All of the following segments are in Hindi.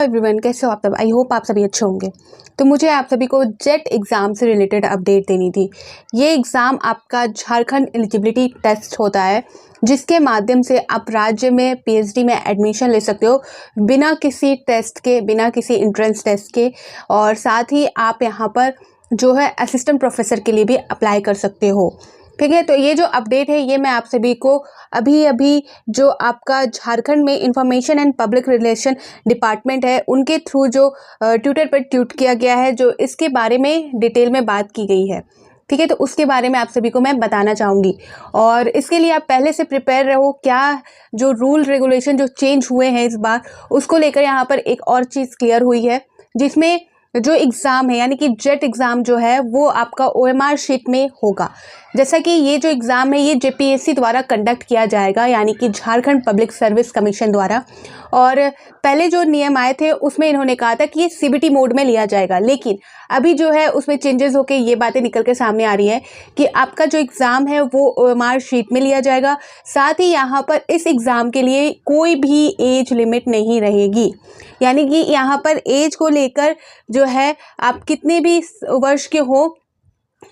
एवरीवन, कैसे हो आप सब। आई होप आप सभी अच्छे होंगे। तो मुझे आप सभी को जेट एग्ज़ाम से रिलेटेड अपडेट देनी थी। ये एग्ज़ाम आपका झारखंड एलिजिबिलिटी टेस्ट होता है, जिसके माध्यम से आप राज्य में पीएचडी में एडमिशन ले सकते हो बिना किसी टेस्ट के, बिना किसी एंट्रेंस टेस्ट के। और साथ ही आप यहाँ पर जो है असिस्टेंट प्रोफेसर के लिए भी अप्लाई कर सकते हो। ठीक है, तो ये जो अपडेट है ये मैं आप सभी को अभी जो आपका झारखंड में information and public relation department है उनके थ्रू जो ट्विटर पर ट्वीट किया गया है, जो इसके बारे में डिटेल में बात की गई है। ठीक है, तो उसके बारे में आप सभी को मैं बताना चाहूँगी और इसके लिए आप पहले से प्रिपेयर रहो। क्या जो रूल रेगुलेशन जो चेंज हुए हैं इस बार, उसको लेकर यहाँ पर एक और चीज़ क्लियर हुई है, जिसमें जो एग्ज़ाम है यानी कि जेट एग्ज़ाम जो है वो आपका ओएमआर शीट में होगा। जैसा कि ये जो एग्ज़ाम है ये जेपीएससी द्वारा कंडक्ट किया जाएगा, यानी कि झारखंड पब्लिक सर्विस कमीशन द्वारा। और पहले जो नियम आए थे उसमें इन्होंने कहा था कि ये सीबीटी मोड में लिया जाएगा, लेकिन अभी जो है उसमें चेंजेस होकर ये बातें निकल के सामने आ रही है कि आपका जो एग्ज़ाम है वो ओएमआर शीट में लिया जाएगा। साथ ही यहाँ पर इस एग्ज़ाम के लिए कोई भी एज लिमिट नहीं रहेगी, यानी कि यहाँ पर एज को लेकर जो है आप कितने भी वर्ष के हो,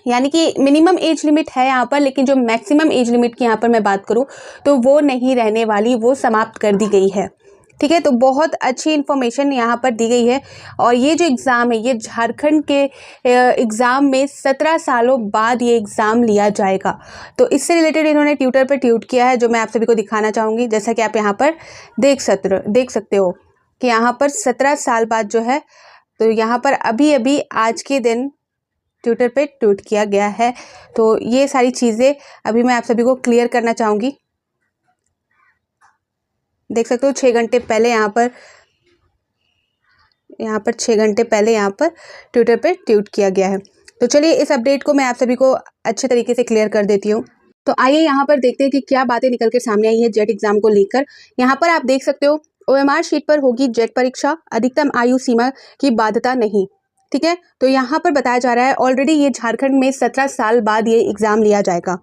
यानी कि मिनिमम एज लिमिट है यहाँ पर, लेकिन जो मैक्सिमम एज लिमिट की यहाँ पर मैं बात करूँ तो वो नहीं रहने वाली, वो समाप्त कर दी गई है। ठीक है, तो बहुत अच्छी इन्फॉर्मेशन यहाँ पर दी गई है। और ये जो एग्ज़ाम है ये झारखंड के एग्ज़ाम में 17 सालों बाद ये एग्ज़ाम लिया जाएगा। तो इससे रिलेटेड इन्होंने ट्विटर पर ट्वीट किया है, जो मैं आप सभी को दिखाना चाहूँगी। जैसा कि आप यहाँ पर देख सकते हो कि यहाँ पर 17 साल बाद जो है, तो यहाँ पर अभी आज के दिन ट्विटर पे ट्वीट किया गया है। तो ये सारी चीज़ें अभी मैं आप सभी को क्लियर करना चाहूँगी। देख सकते हो 6 घंटे पहले यहाँ पर 6 घंटे पहले यहाँ पर ट्विटर पे ट्वीट किया गया है। तो चलिए इस अपडेट को मैं आप सभी को अच्छे तरीके से क्लियर कर देती हूँ। तो आइए यहाँ पर देखते हैं कि क्या बातें निकल के सामने आई है जेट एग्ज़ाम को लेकर। यहाँ पर आप देख सकते हो ओएमआर शीट पर होगी जेट परीक्षा, अधिकतम आयु सीमा की बाध्यता नहीं। ठीक है, तो यहाँ पर बताया जा रहा है ऑलरेडी ये झारखंड में 17 साल बाद ये एग्ज़ाम लिया जाएगा।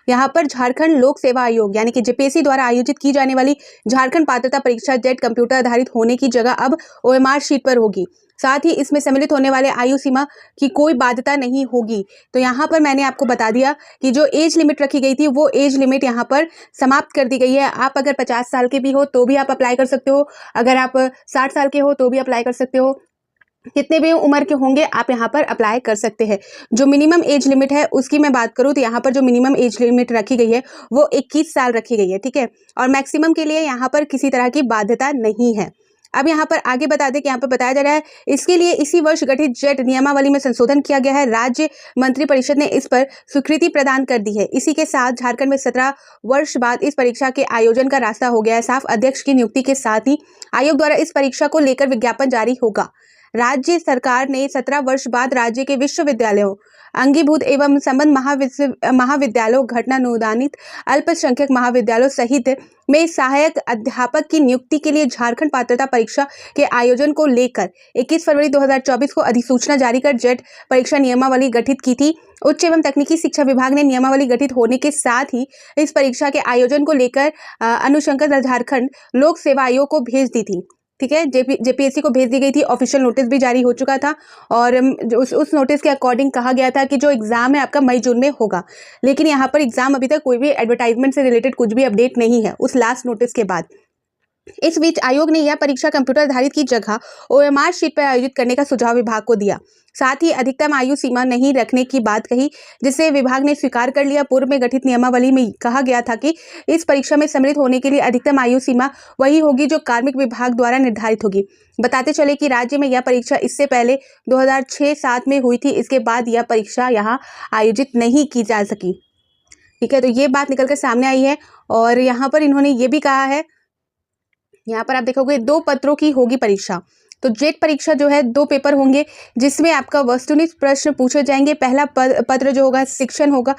यहाँ पर झारखंड लोक सेवा आयोग यानी कि जेपीएससी द्वारा आयोजित की जाने वाली झारखंड पात्रता परीक्षा जेट कंप्यूटर आधारित होने की जगह अब ओएमआर शीट पर होगी। साथ ही इसमें सम्मिलित होने वाले आयु सीमा की कोई बाध्यता नहीं होगी। तो यहाँ पर मैंने आपको बता दिया कि जो एज लिमिट रखी गई थी वो एज लिमिट यहाँ पर समाप्त कर दी गई है। आप अगर 50 साल के भी हो तो भी आप अप्लाई कर सकते हो, अगर आप 60 साल के हो तो भी अप्लाई कर सकते हो, कितने भी उम्र के होंगे आप यहाँ पर अप्लाई कर सकते हैं। जो मिनिमम एज लिमिट है उसकी मैं बात करूँ तो यहाँ पर जो मिनिमम एज लिमिट रखी गई है वो 21 साल रखी गई है। ठीक है, और मैक्सिमम के लिए यहाँ पर किसी तरह की बाध्यता नहीं है। अब यहाँ पर आगे बता दें कि यहाँ पर बताया जा रहा है इसके लिए इसी वर्ष गठित जेट नियमावली में संशोधन किया गया है। राज्य मंत्रिपरिषद ने इस पर स्वीकृति प्रदान कर दी है। इसी के साथ झारखंड में 17 वर्ष बाद इस परीक्षा के आयोजन का रास्ता हो गया है साफ। अध्यक्ष की नियुक्ति के साथ ही आयोग द्वारा इस परीक्षा को लेकर विज्ञापन जारी होगा। राज्य सरकार ने 17 वर्ष बाद राज्य के विश्वविद्यालयों, अंगीभूत एवं संबंध महाविद्यालयों, घटनानुदानित अल्पसंख्यक महाविद्यालयों सहित में सहायक अध्यापक की नियुक्ति के लिए झारखंड पात्रता परीक्षा के आयोजन को लेकर 21 फरवरी 2024 को अधिसूचना जारी कर जेट परीक्षा नियमावली गठित की थी। उच्च एवं तकनीकी शिक्षा विभाग ने नियमावली गठित होने के साथ ही इस परीक्षा के आयोजन को लेकर अनुशंसा झारखंड लोक सेवा आयोग को भेज दी थी। ठीक है, जेपीएससी को भेज दी गई थी। ऑफिशियल नोटिस भी जारी हो चुका था और उस नोटिस के अकॉर्डिंग कहा गया था कि जो एग्ज़ाम है आपका मई जून में होगा, लेकिन यहाँ पर एग्ज़ाम अभी तक कोई भी एडवर्टाइजमेंट से रिलेटेड कुछ भी अपडेट नहीं है उस लास्ट नोटिस के बाद। इस बीच आयोग ने यह परीक्षा कंप्यूटर आधारित की जगह ओएमआर शीट पर आयोजित करने का सुझाव विभाग को दिया। साथ ही अधिकतम आयु सीमा नहीं रखने की बात कही, जिसे विभाग ने स्वीकार कर लिया। पूर्व में गठित नियमावली में कहा गया था कि इस परीक्षा में सम्मिलित होने के लिए अधिकतम आयु सीमा वही होगी जो कार्मिक विभाग द्वारा निर्धारित होगी। बताते चले कि राज्य में यह परीक्षा इससे पहले 2006-07 में हुई थी। इसके बाद यह परीक्षा यहाँ आयोजित नहीं की जा सकी। ठीक है, तो ये बात निकल कर सामने आई है। और यहाँ पर इन्होंने ये भी कहा है, यहाँ पर आप देखोगे 2 पत्रों की होगी परीक्षा। तो जेट परीक्षा जो है 2 पेपर होंगे, जिसमें आपका वस्तुनिष्ठ प्रश्न पूछे जाएंगे। पहला पत्र जो होगा शिक्षण होगा,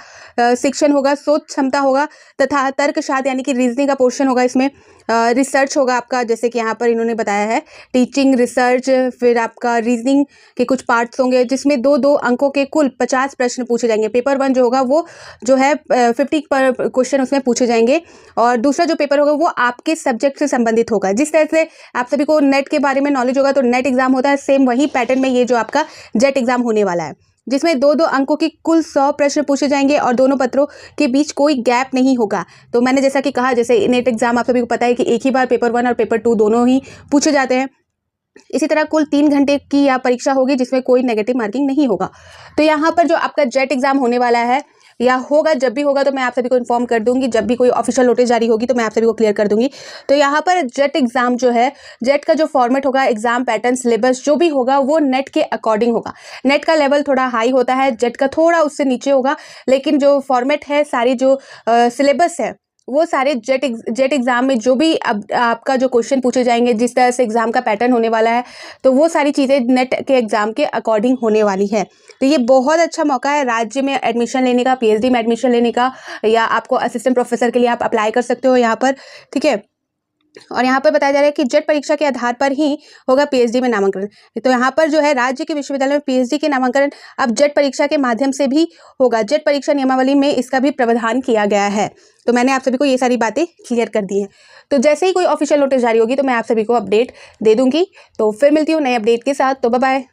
सोच क्षमता होगा तथा तर्कशास्त्र यानी कि रीजनिंग का पोर्शन होगा। इसमें रिसर्च होगा आपका, जैसे कि यहाँ पर इन्होंने बताया है टीचिंग, रिसर्च, फिर आपका रीजनिंग के कुछ पार्ट्स होंगे, जिसमें 2-2 अंकों के कुल 50 प्रश्न पूछे जाएंगे। पेपर 1 जो होगा वो जो है 50 क्वेश्चन उसमें पूछे जाएंगे। और दूसरा जो पेपर होगा वो आपके सब्जेक्ट से संबंधित होगा। जिस तरह से आप सभी को नेट के बारे में नॉलेज होगा, तो नेट एग्जाम होता है, सेम वही पैटर्न में ये जो आपका जेट एग्जाम होने वाला है, जिसमें 2-2 अंकों की कुल 100 प्रश्न पूछे जाएंगे और दोनों पत्रों के बीच कोई गैप नहीं होगा। तो मैंने जैसा कि कहा, जैसे नेट एग्जाम आप सभी को पता है कि एक ही बार पेपर 1 और पेपर 2 दोनों ही पूछे जाते हैं। इसी तरह कुल 3 घंटे की यह परीक्षा होगी जिसमें कोई नेगेटिव मार्किंग नहीं होगा। तो यहाँ पर जो आपका जेट एग्जाम होने वाला है या होगा, जब भी होगा तो मैं आप सभी को इन्फॉर्म कर दूंगी, जब भी कोई ऑफिशियल नोटिस जारी होगी तो मैं आप सभी को क्लियर कर दूंगी। तो यहाँ पर जेट एग्जाम जो है, जेट का जो फॉर्मेट होगा, एग्जाम पैटर्न, सिलेबस जो भी होगा वो नेट के अकॉर्डिंग होगा। नेट का लेवल थोड़ा हाई होता है, जेट का थोड़ा उससे नीचे होगा, लेकिन जो फॉर्मेट है, सारी जो सिलेबस है, वो सारे जेट एग्जाम में जो भी अब आपका जो क्वेश्चन पूछे जाएंगे, जिस तरह से एग्जाम का पैटर्न होने वाला है, तो वो सारी चीज़ें नेट के एग्जाम के अकॉर्डिंग होने वाली है। तो ये बहुत अच्छा मौका है राज्य में एडमिशन लेने का, पीएचडी में एडमिशन लेने का, या आपको असिस्टेंट प्रोफेसर के लिए आप अप्लाई कर सकते हो यहाँ पर, ठीक है। और यहाँ पर बताया जा रहा है कि जेट परीक्षा के आधार पर ही होगा पीएचडी में नामांकन। तो यहाँ पर जो है राज्य के विश्वविद्यालय में पीएचडी के नामांकन अब जेट परीक्षा के माध्यम से भी होगा। जेट परीक्षा नियमावली में इसका भी प्रावधान किया गया है। तो मैंने आप सभी को ये सारी बातें क्लियर कर दी हैं। तो जैसे ही कोई ऑफिशियल नोटिस जारी होगी तो मैं आप सभी को अपडेट दे दूंगी। तो फिर मिलती हूँ नए अपडेट के साथ। तो बाय बाय।